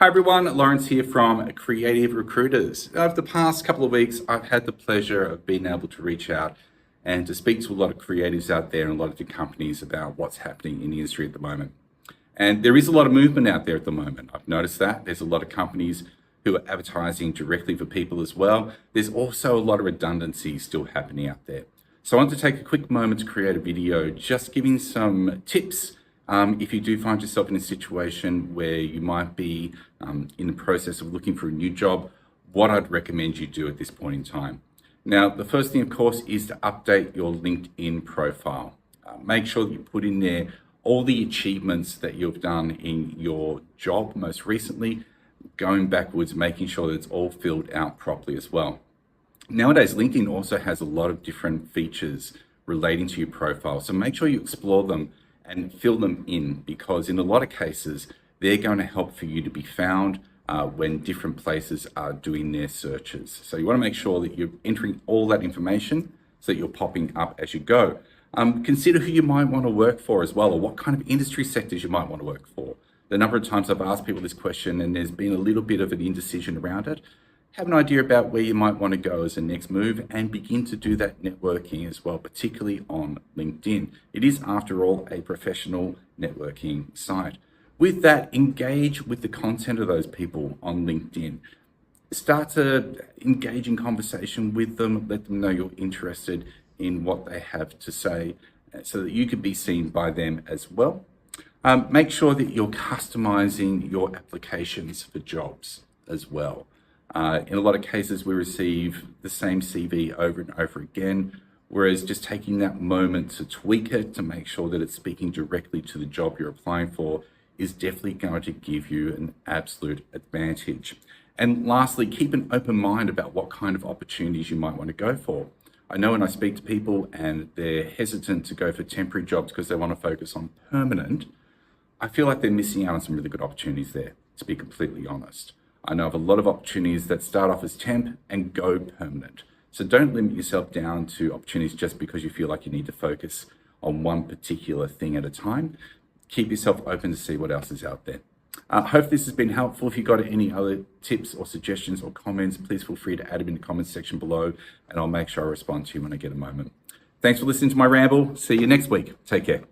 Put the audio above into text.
Hi everyone, Lawrence here from Creative Recruiters. Over the past couple of weeks, I've had the pleasure of being able to reach out and to speak to a lot of creatives out there and a lot of different companies about what's happening in the industry at the moment. And there is a lot of movement out there at the moment. I've noticed that. There's a lot of companies who are advertising directly for people as well. There's also a lot of redundancy still happening out there. So I want to take a quick moment to create a video just giving some tips if you do find yourself in a situation where you might be in the process of looking for a new job, what I'd recommend you do at this point in time. Now, the first thing, of course, is to update your LinkedIn profile. Make sure that you put in there all the achievements that you've done in your job most recently, going backwards, making sure that it's all filled out properly as well. Nowadays, LinkedIn also has a lot of different features relating to your profile. So make sure you explore them and fill them in, because in a lot of cases, they're going to help for you to be found when different places are doing their searches. So you want to make sure that you're entering all that information so that you're popping up as you go. Consider who you might want to work for as well, or what kind of industry sectors you might want to work for. The number of times I've asked people this question and there's been a little bit of an indecision around it. Have an idea about where you might want to go as a next move and begin to do that networking as well, particularly on LinkedIn. It is, after all, a professional networking site. With that, engage with the content of those people on LinkedIn. Start to engage in conversation with them, let them know you're interested in what they have to say so that you can be seen by them as well. Make sure that you're customizing your applications for jobs as well. In a lot of cases, we receive the same CV over and over again, whereas just taking that moment to tweak it to make sure that it's speaking directly to the job you're applying for is definitely going to give you an absolute advantage. And lastly, keep an open mind about what kind of opportunities you might want to go for. I know when I speak to people and they're hesitant to go for temporary jobs because they want to focus on permanent, I feel like they're missing out on some really good opportunities there, to be completely honest. I know of a lot of opportunities that start off as temp and go permanent. So don't limit yourself down to opportunities just because you feel like you need to focus on one particular thing at a time. Keep yourself open to see what else is out there. Hope this has been helpful. If you've got any other tips or suggestions or comments, please feel free to add them in the comments section below and I'll make sure I respond to you when I get a moment. Thanks for listening to my ramble. See you next week. Take care.